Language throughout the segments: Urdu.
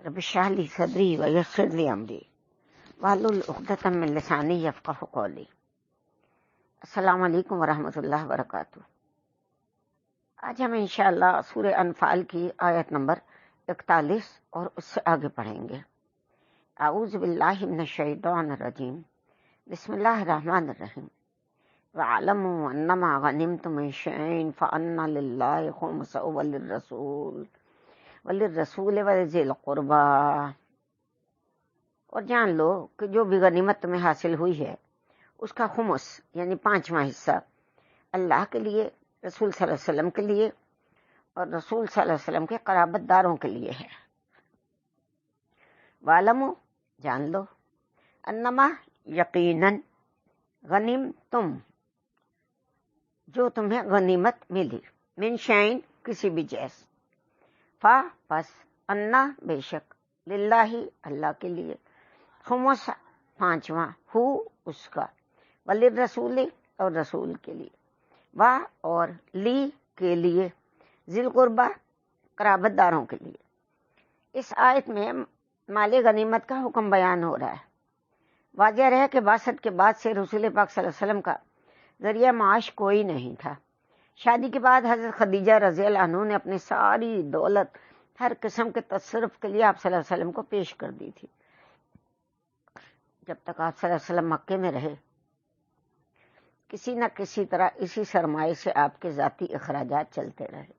رب اشرح لي صدری ویسر لی امری واحلل عقدۃ من لسانی یفقہوا قولی۔ السلام علیکم ورحمۃ اللہ وبرکاتہ۔ آج ہم انشاءاللہ سورہ انفال کی آیت نمبر 41 اور اس سے آگے پڑھیں گے۔ اعوذ باللہ من الشیطان الرجیم، بسم اللہ الرحمن الرحیم۔ وَاعْلَمُوا أَنَّمَا غَنِمْتُم مِّن شَيْءٍ فَأَنَّ لِلَّهِ خُمُسَهُ وَلِلرَّسُولِ وَذِي الْقُرْبَىٰ، اور جان لو کہ جو بھی غنیمت تمہیں حاصل ہوئی ہے اس کا خمس یعنی 5واں حصہ اللہ کے لیے، رسول صلی اللہ علیہ وسلم کے لیے اور رسول صلی اللہ علیہ وسلم کے قرابت داروں کے لیے ہے۔ وَاعْلَمُوا، جان لو، انما یقیناً، غنیمتم جو تمہیں غنیمت ملی، من شیء کسی بھی چیز، فا پس، انا بے شک، للہ اللہ کے لیے، خمس 5واں، ہو اس کا، وللرسول اور رسول کے لیے، وا اور لی کے لیے، ذی القربہ قرابت داروں کے لیے۔ اس آیت میں مال غنیمت کا حکم بیان ہو رہا ہے۔ واضح رہے کہ بعثت کے بعد سے رسول پاک صلی اللہ علیہ وسلم کا ذریعہ معاش کوئی نہیں تھا۔ شادی کے بعد حضرت خدیجہ رضی اللہ عنہ نے اپنی ساری دولت ہر قسم کے تصرف کے لیے آپ صلی اللہ علیہ وسلم کو پیش کر دی تھی۔ جب تک آپ صلی اللہ علیہ وسلم مکے میں رہے، کسی نہ کسی طرح اسی سرمایے سے آپ کے ذاتی اخراجات چلتے رہے،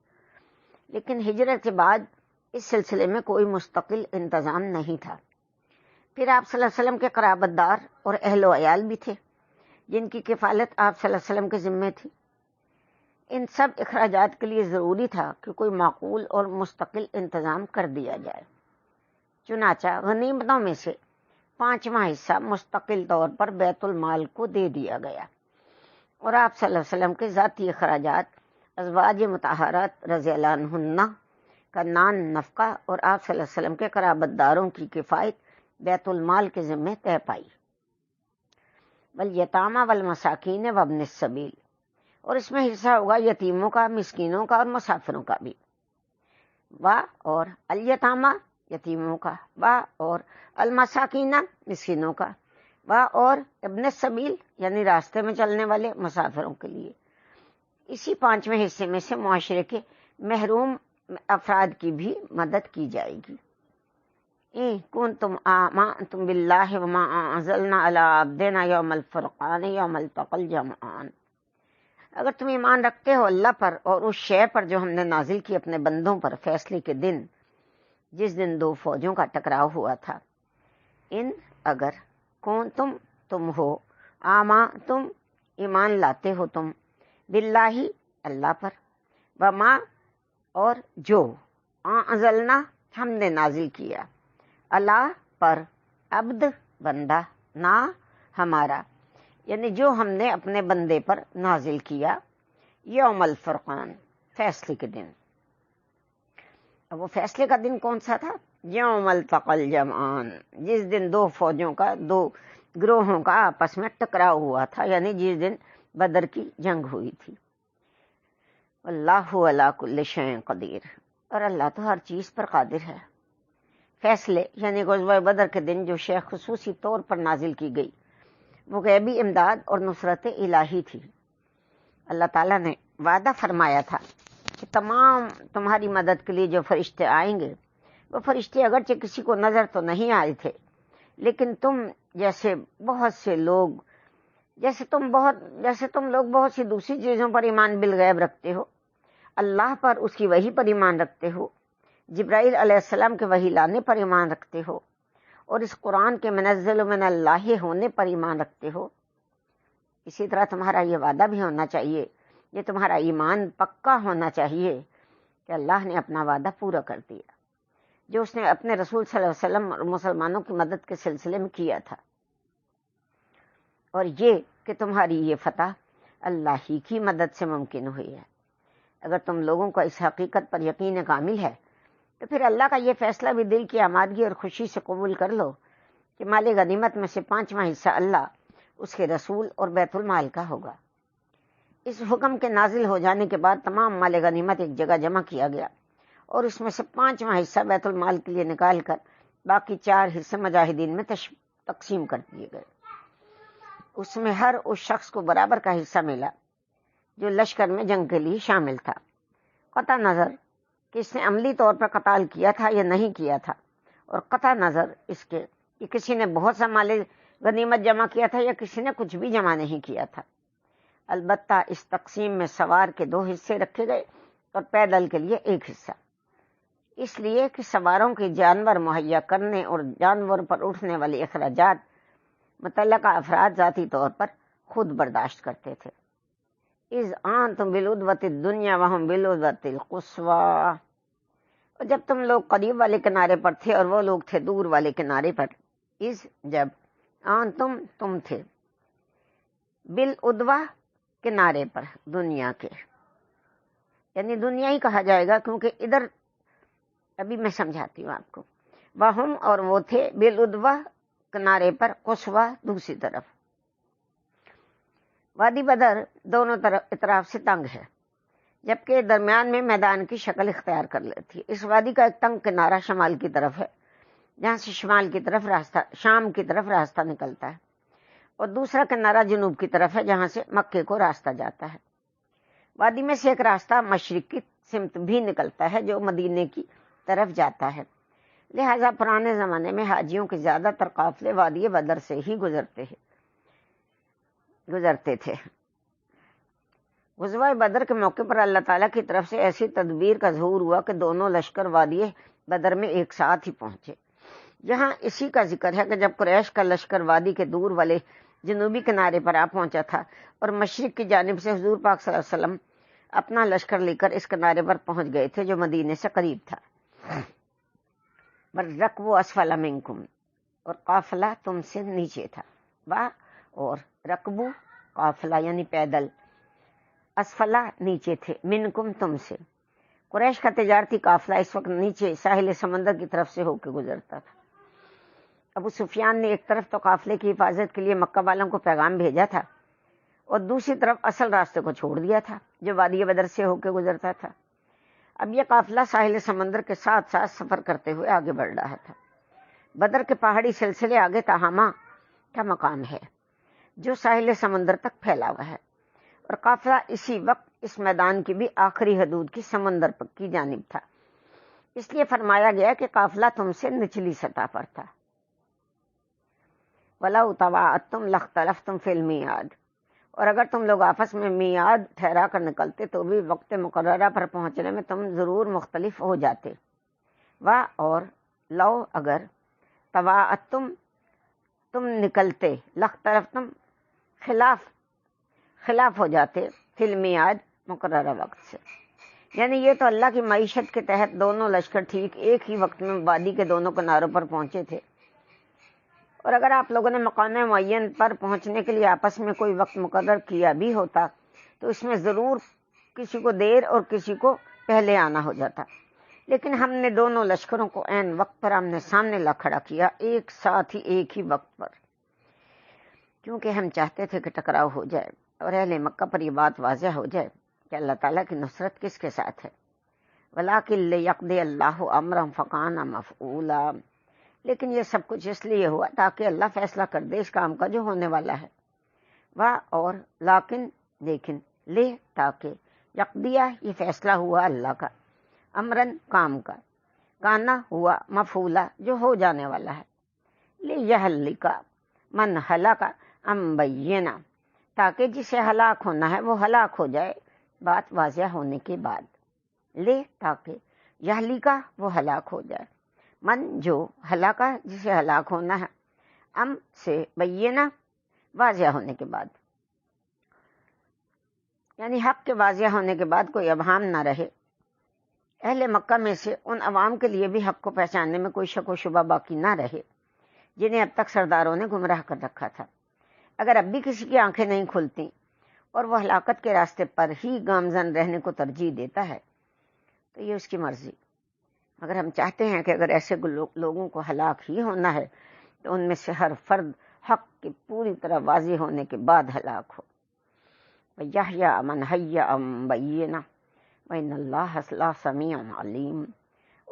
لیکن ہجرت کے بعد اس سلسلے میں کوئی مستقل انتظام نہیں تھا۔ پھر آپ صلی اللہ علیہ وسلم کے قرابت دار اور اہل و عیال بھی تھے جن کی کفالت آپ صلی اللہ علیہ وسلم کے ذمے تھی۔ ان سب اخراجات کے لیے ضروری تھا کہ کوئی معقول اور مستقل انتظام کر دیا جائے۔ چنانچہ غنیمتوں میں سے 5واں حصہ مستقل طور پر بیت المال کو دے دیا گیا، اور آپ صلی اللہ علیہ وسلم کے ذاتی اخراجات ازواج مطہرات رضی اللہ عنہن کا نان نفقہ اور آپ صلی اللہ علیہ وسلم کے قرابت داروں کی کفایت بیت المال کے ذمے طے پائی۔ والیتامى والمساکین وابن السبیل، اور اس میں حصہ ہوگا یتیموں کا، مسکینوں کا اور مسافروں کا بھی۔ وا اور الیتامى یتیموں کا، وا اور المساکین مسکینوں کا، وا اور ابن السبیل یعنی راستے میں چلنے والے مسافروں کے لیے۔ اسی 5ویں حصے میں سے معاشرے کے محروم افراد کی بھی مدد کی جائے گی۔ کنتم آمنتم باللہ وما انزلنا علی عبدنا یوم الفرقان یوم التقى الجمعان، اگر تم ایمان رکھتے ہو اللہ پر اور اس شے پر جو ہم نے نازل کی اپنے بندوں پر فیصلے کے دن، جس دن 2 فوجوں کا ٹکراؤ ہوا تھا۔ ان اگر کنتم تم ہو، تم ایمان لاتے ہو تم، باللہ اللہ پر، وما اور جو، انزلنا ہم نے نازل کیا، اللہ پر، عبد بندہ، نا ہمارا، یعنی جو ہم نے اپنے بندے پر نازل کیا، یوم الفرقان فیصلے کے دن۔ اب وہ فیصلے کا دن کون سا تھا؟ یوم التقى الجمعان، جس دن 2 فوجوں کا، 2 گروہوں کا آپس میں ٹکراؤ ہوا تھا، یعنی جس دن بدر کی جنگ ہوئی تھی۔ واللہ علی کل شیء قدیر، اور اللہ تو ہر چیز پر قادر ہے۔ فیصلے یعنی غزوہ بدر کے دن جو شے خصوصی طور پر نازل کی گئی وہ غیبی امداد اور نصرت الہی تھی۔ اللہ تعالیٰ نے وعدہ فرمایا تھا کہ تمام تمہاری مدد کے لیے جو فرشتے آئیں گے، وہ فرشتے اگرچہ کسی کو نظر تو نہیں آئے تھے، لیکن تم جیسے بہت سے لوگ، جیسے تم لوگ بہت سی دوسری چیزوں پر ایمان بالغیب رکھتے ہو، اللہ پر، اس کی وحی پر ایمان رکھتے ہو، جبرائیل علیہ السلام کے وحی لانے پر ایمان رکھتے ہو، اور اس قرآن کے منزل من اللہ ہونے پر ایمان رکھتے ہو، اسی طرح تمہارا یہ وعدہ بھی ہونا چاہیے، یہ تمہارا ایمان پکا ہونا چاہیے کہ اللہ نے اپنا وعدہ پورا کر دیا جو اس نے اپنے رسول صلی اللہ علیہ وسلم اور مسلمانوں کی مدد کے سلسلے میں کیا تھا، اور یہ کہ تمہاری یہ فتح اللہ ہی کی مدد سے ممکن ہوئی ہے۔ اگر تم لوگوں کو اس حقیقت پر یقین کامل ہے تو پھر اللہ کا یہ فیصلہ بھی دل کی آمادگی اور خوشی سے قبول کر لو کہ مال غنیمت میں سے 5واں حصہ اللہ، اس کے رسول اور بیت المال کا ہوگا۔ اس حکم کے نازل ہو جانے کے بعد تمام مال غنیمت ایک جگہ جمع کیا گیا، اور اس میں سے 5واں حصہ بیت المال کے لیے نکال کر باقی 4 حصے مجاہدین میں تقسیم کر دیے گئے۔ اس میں ہر اس شخص کو برابر کا حصہ ملا جو لشکر میں جنگ کے لیے شامل تھا، قطع نظر کہ اس نے عملی طور پر قتال کیا تھا یا نہیں کیا تھا، اور قطع نظر اس کے کہ کسی نے بہت سا مال غنیمت جمع کیا تھا یا کسی نے کچھ بھی جمع نہیں کیا تھا۔ البتہ اس تقسیم میں سوار کے 2 حصے رکھے گئے اور پیدل کے لیے 1 حصہ، اس لیے کہ سواروں کے جانور مہیا کرنے اور جانور پر اٹھنے والے اخراجات متعلقہ افراد ذاتی طور پر خود برداشت کرتے تھے۔ اذ انتم بالعدوۃ الدنیا وہم بالعدوۃ القصوی، اور جب تم لوگ قریب والے کنارے پر تھے اور وہ لوگ تھے دور والے کنارے پر، اذ جب، تم تھے، بالعدوہ کنارے پر، دنیا کے، یعنی دنیا ہی کہا جائے گا کیونکہ ادھر ابھی میں سمجھاتی ہوں آپ کو، وہم اور وہ تھے، بالعدوہ کنارے پر، قصوی دوسری طرف۔ وادی بدر دونوں اطراف سے تنگ ہے جبکہ درمیان میں میدان کی شکل اختیار کر لیتی ہے۔ اس وادی کا ایک تنگ کنارہ شمال کی طرف ہے جہاں سے شمال کی طرف راستہ، شام کی طرف راستہ نکلتا ہے، اور دوسرا کنارہ جنوب کی طرف ہے جہاں سے مکے کو راستہ جاتا ہے۔ وادی میں سے ایک راستہ مشرق کی سمت بھی نکلتا ہے جو مدینے کی طرف جاتا ہے، لہذا پرانے زمانے میں حاجیوں کے زیادہ تر قافلے وادی بدر سے ہی گزرتے تھے۔ غزوہ بدر کے موقع پر اللہ تعالیٰ کی طرف سے ایسی تدبیر کا ظہور ہوا کہ دونوں لشکر وادی بدر میں ایک ساتھ ہی پہنچے۔ یہاں اسی کا ذکر ہے کہ جب قریش کا لشکر وادی کے دور والے جنوبی کنارے پر آ پہنچا تھا اور مشرق کی جانب سے حضور پاک صلی اللہ علیہ وسلم اپنا لشکر لے کر اس کنارے پر پہنچ گئے تھے جو مدینے سے قریب تھا۔ رکبوا اسفل منکم، اور قافلہ تم سے نیچے تھا، اور رکبو قافلہ یعنی پیدل، اسفلہ نیچے تھے، منکم تم سے۔ قریش کا تجارتی قافلہ اس وقت نیچے ساحل سمندر کی طرف سے ہو کے گزرتا تھا۔ ابو سفیان نے ایک طرف تو قافلے کی حفاظت کے لیے مکہ والوں کو پیغام بھیجا تھا اور دوسری طرف اصل راستے کو چھوڑ دیا تھا جو وادی بدر سے ہو کے گزرتا تھا۔ اب یہ قافلہ ساحل سمندر کے ساتھ ساتھ سفر کرتے ہوئے آگے بڑھ رہا تھا۔ بدر کے پہاڑی سلسلے آگے تہامہ کا مقام ہے جو ساحل سمندر تک پھیلا ہوا ہے، اور قافلہ اسی وقت اس میدان کی بھی آخری حدود کی سمندر کی جانب تھا، اس لیے فرمایا گیا کہ قافلہ تم سے نچلی سطح پر تھا۔ وَلَوْ تَوَاعَدتُّمْ لَاخْتَلَفْتُمْ فِي الْمِيعَادِ، اور اگر تم لوگ آپس میں میعاد ٹھہرا کر نکلتے تو بھی وقت مقررہ پر پہنچنے میں تم ضرور مختلف ہو جاتے۔ اور لو اگر، تواعدتم تم نکلتے، لاختلفتم خلاف ہو جاتے، فی المیعاد مقررہ وقت سے، یعنی یہ تو اللہ کی معیشت کے تحت دونوں لشکر ٹھیک ایک ہی وقت میں وادی کے دونوں کناروں پر پہنچے تھے، اور اگر آپ لوگوں نے مقام معین پر پہنچنے کے لیے آپس میں کوئی وقت مقرر کیا بھی ہوتا تو اس میں ضرور کسی کو دیر اور کسی کو پہلے آنا ہو جاتا، لیکن ہم نے دونوں لشکروں کو عین وقت پر آمنے سامنے لا کھڑا کیا، ایک ساتھ ہی ایک ہی وقت پر، کیونکہ ہم چاہتے تھے کہ ٹکراؤ ہو جائے اور اہل مکہ پر یہ بات واضح ہو جائے کہ اللہ تعالیٰ کی نصرت کس کے ساتھ ہے۔ وَلَٰكِن لِّيَقْضِيَ اللَّهُ أَمْرًا فَكَانَ مَفْعُولًا، لیکن یہ سب کچھ اس لیے ہوا تاکہ اللہ فیصلہ کر دے اس کام کا جو ہونے والا ہے۔ اور لیکن لے تاکہ، یقضیہ یہ فیصلہ ہوا اللہ کا، امرن کام کا، کانا ہوا مفعولا جو ہو جانے والا ہے، لیہلک من ہلاک عن بینہ تاکہ جسے ہلاک ہونا ہے وہ ہلاک ہو جائے بات واضح ہونے کے بعد، لے تاکہ یہلکا وہ ہلاک ہو جائے، من جو ہلاکا جسے ہلاک ہونا ہے، ام سے بینہ واضح ہونے کے بعد، یعنی حق کے واضح ہونے کے بعد کوئی ابہام نہ رہے۔ اہل مکہ میں سے ان عوام کے لیے بھی حق کو پہچاننے میں کوئی شک و شبہ باقی نہ رہے جنہیں اب تک سرداروں نے گمراہ کر رکھا تھا۔ اگر اب بھی کسی کی آنکھیں نہیں کھلتی اور وہ ہلاکت کے راستے پر ہی گامزن رہنے کو ترجیح دیتا ہے تو یہ اس کی مرضی، مگر ہم چاہتے ہیں کہ اگر ایسے لوگوں کو ہلاک ہی ہونا ہے تو ان میں سے ہر فرد حق کے پوری طرح واضح ہونے کے بعد ہلاک ہو۔ وَيَحْيَىٰ مَنْ حَيَّ عَن بَيِّنَةٍ وَإِنَّ اللَّهَ لَسَمِيعٌ عَلِيمٌ،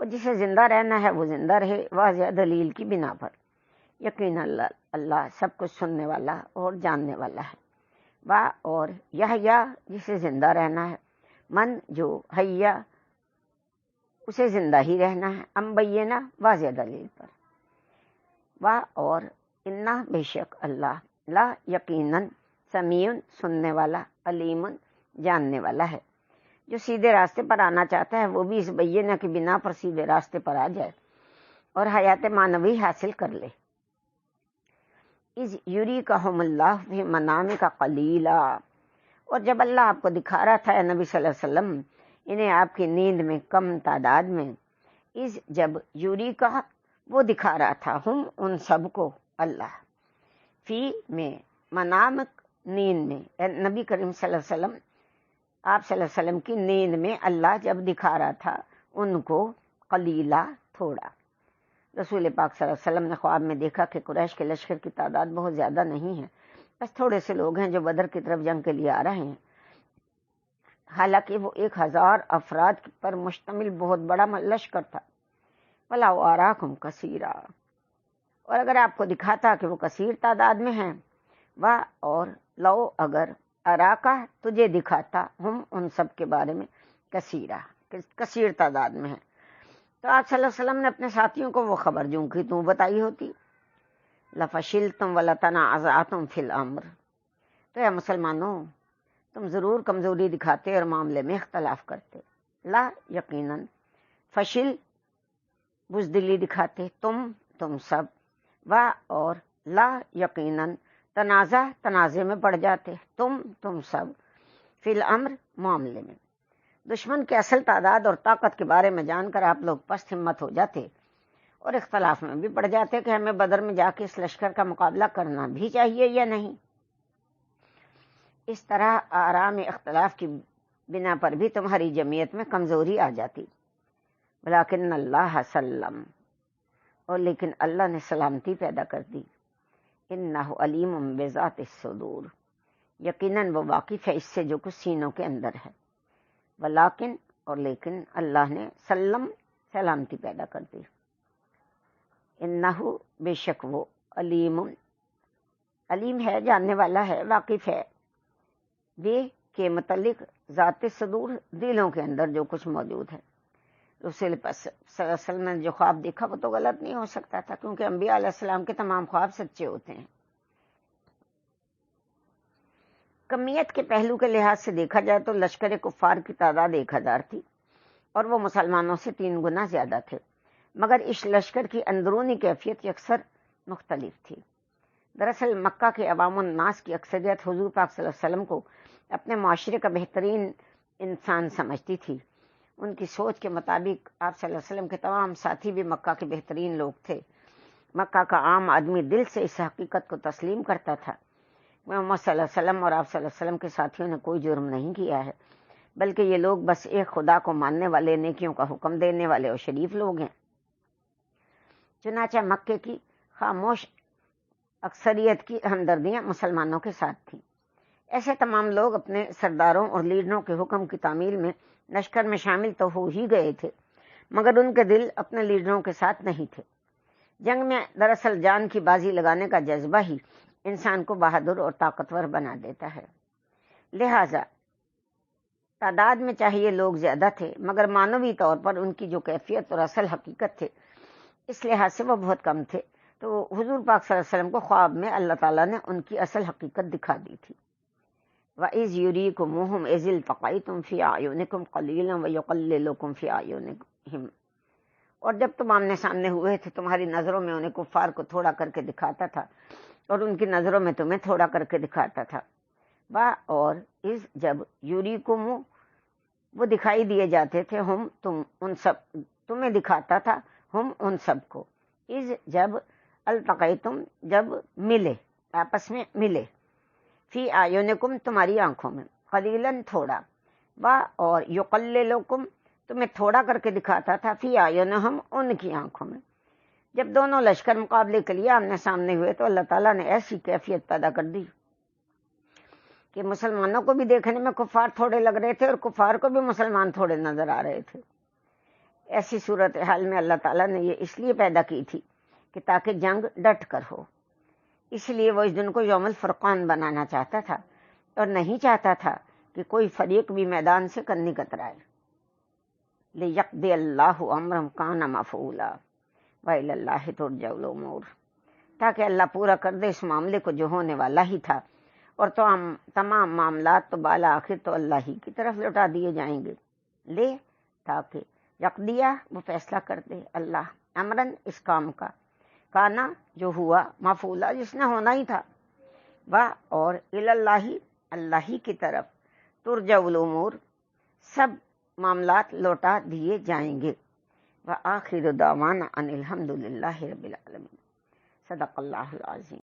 اور جسے زندہ رہنا ہے وہ زندہ رہے واضح دلیل کی بنا پر۔ یقین اللہ سب کچھ سننے والا اور جاننے والا ہے۔ وا اور یحییٰ جسے زندہ رہنا ہے، من جو حیا اسے زندہ ہی رہنا ہے، بینہ واضح دلیل پر۔ وا اور انا بے شک اللہ، لا یقیناً سمیع سننے والا، علیم جاننے والا ہے۔ جو سیدھے راستے پر آنا چاہتا ہے وہ بھی اس بینہ کی بنا پر سیدھے راستے پر آ جائے اور حیات معنوی حاصل کر لے۔ اذ یریکہم اللہ فی منامک قلیلا، اور جب اللہ آپ کو دکھا رہا تھا اے نبی صلی اللہ علیہ وسلم انہیں آپ کی نیند میں کم تعداد میں، اذ جب یریکہ وہ دکھا رہا تھا، ہم ان سب کو اللہ، فی میں منامک نیند میں، اے نبی کریم صلی اللہ علیہ وسلم آپ صلی اللہ علیہ وسلم کی نیند میں اللہ جب دکھا رہا تھا ان کو قلیلا تھوڑا۔ رسول پاک صلی اللہ علیہ وسلم نے خواب میں دیکھا کہ قریش کے لشکر کی تعداد بہت زیادہ نہیں ہے، بس تھوڑے سے لوگ ہیں جو بدر کی طرف جنگ کے لیے آ رہے ہیں، حالانکہ وہ 1000 افراد پر مشتمل بہت بڑا لشکر تھا۔ وَلَوْ أَرَاكُمْ كَثِيرًا، اور اگر آپ کو دکھاتا کہ وہ کثیر تعداد میں ہیں، اور لو اگر اراکا تجھے دکھاتا، ہم ان سب کے بارے میں کثیرہ کثیر تعداد میں ہیں، تو آپ صلی اللہ علیہ وسلم نے اپنے ساتھیوں کو وہ خبر جو کی تو بتائی ہوتی۔ لَفَشِلْتُمْ وَلَتَنَازَعْتُمْ فِي الْأَمْرِ، تو اے مسلمانوں تم ضرور کمزوری دکھاتے اور معاملے میں اختلاف کرتے۔ لا یقیناً، فشل بزدلی دکھاتے، تم سب، اور لا یقیناً تنازع میں پڑ جاتے، تم سب، فی الامر معاملے میں۔ دشمن کی اصل تعداد اور طاقت کے بارے میں جان کر آپ لوگ پست ہمت ہو جاتے اور اختلاف میں بھی پڑ جاتے کہ ہمیں بدر میں جا کے اس لشکر کا مقابلہ کرنا بھی چاہیے یا نہیں۔ اس طرح آرام اختلاف کی بنا پر بھی تمہاری جمعیت میں کمزوری آ جاتی۔ ولیکن اللہ سلم، اور لیکن اللہ نے سلامتی پیدا کر دی۔ انہ علیم بذات الصدور، یقیناً وہ واقف ہے اس سے جو کچھ سینوں کے اندر ہے۔ ولیکن، اور لیکن اللہ نے سلامتی پیدا کر دی۔ انہ بے شک وہ علیم ہے، جاننے والا ہے، واقف ہے، بے کے متعلق ذات صدور دلوں کے اندر جو کچھ موجود ہے۔ رسول صلی اللہ علیہ وسلم نے جو خواب دیکھا وہ تو غلط نہیں ہو سکتا تھا، کیونکہ انبیاء علیہ السلام کے تمام خواب سچے ہوتے ہیں۔ کمیت کے پہلو کے لحاظ سے دیکھا جائے تو لشکر کفار کی تعداد 1000 تھی اور وہ مسلمانوں سے 3 گنا زیادہ تھے، مگر اس لشکر کی اندرونی کیفیت اکثر مختلف تھی۔ دراصل مکہ کے عوام الناس کی اکثریت حضور پاک صلی اللہ علیہ وسلم کو اپنے معاشرے کا بہترین انسان سمجھتی تھی۔ ان کی سوچ کے مطابق آپ صلی اللہ علیہ وسلم کے تمام ساتھی بھی مکہ کے بہترین لوگ تھے۔ مکہ کا عام آدمی دل سے اس حقیقت کو تسلیم کرتا تھا کہ محمد صلی اللہ علیہ وسلم اور آپ صلی اللہ علیہ وسلم کے ساتھیوں نے کوئی جرم نہیں کیا ہے، بلکہ یہ لوگ بس ایک خدا کو ماننے والے، نیکیوں کا حکم دینے والے اور شریف لوگ ہیں۔ چنانچہ مکے کی خاموش اکثریت کی ہمدردیاں مسلمانوں کے ساتھ تھیں۔ ایسے تمام لوگ اپنے سرداروں اور لیڈروں کے حکم کی تعمیل میں لشکر میں شامل تو ہو ہی گئے تھے، مگر ان کے دل اپنے لیڈروں کے ساتھ نہیں تھے۔ جنگ میں دراصل جان کی بازی لگانے کا جذبہ ہی انسان کو بہادر اور طاقتور بنا دیتا ہے۔ لہذا تعداد میں چاہے یہ لوگ زیادہ تھے، مگر معنوی طور پر ان کی جو کیفیت اور اصل حقیقت تھے اس لحاظ سے وہ بہت کم تھے، تو حضور پاک صلی اللہ علیہ وسلم کو خواب میں اللہ تعالیٰ نے ان کی اصل حقیقت دکھا دی تھی۔ وَإِذْ يُرِيكُمُوهُمْ إِذِ الْتَقَيْتُمْ فِي أَعْيُنِكُمْ قَلِيلًا وَيُقَلِّلُكُمْ فِي أَعْيُنِهِمْ، اور جب تم آمنے سامنے ہوئے تھے تمہاری نظروں میں انہیں کفار کو تھوڑا کر کے دکھاتا تھا اور ان کی نظروں میں تمہیں تھوڑا کر کے دکھاتا تھا۔ اور اذ جب یوریکم وہ دکھائی دیے جاتے تھے، تمہیں دکھاتا تھا، ہم ان سب کو، اذ جب التقیتم جب ملے، آپس میں ملے، فی اعینکم تمہاری آنکھوں میں، قلیلاً تھوڑا، اور یقللکم تمہیں تھوڑا کر کے دکھاتا تھا، فی اعینہم ان کی آنکھوں میں۔ جب دونوں لشکر مقابلے کے لیے آمنے سامنے ہوئے تو اللہ تعالیٰ نے ایسی کیفیت پیدا کر دی کہ مسلمانوں کو بھی دیکھنے میں کفار تھوڑے لگ رہے تھے اور کفار کو بھی مسلمان تھوڑے نظر آ رہے تھے۔ ایسی صورتحال میں اللہ تعالیٰ نے یہ اس لیے پیدا کی تھی کہ تاکہ جنگ ڈٹ کر ہو. اس لیے وہ اس دن کو یوم الفرقان بنانا چاہتا تھا اور نہیں چاہتا تھا کہ کوئی فریق بھی میدان سے کنی کترائے. لِيَقْضِيَ اللَّهُ أَمْرًا كَانَ مَفْعُولًا وَإِلَى اللَّهِ تُرْجَعُ الْأُمُورُ، تاکہ اللہ پورا کر دے اس معاملے کو جو ہونے والا ہی تھا، اور تو تمام معاملات تو بالا آخر تو اللہ ہی کی طرف لوٹا دیے جائیں گے. تاکہ یقدیہ وہ فیصلہ کر دے اللہ امرن اس کام کا، کانا جو ہوا، مفعولا جس نے ہونا ہی تھا، اور اللہ اللہ ہی کی طرف ترجع الامور سب معاملات لوٹا دیے جائیں گے. وآخر دعوانا ان الحمد للہ رب العالمین. صدق اللہ العظیم.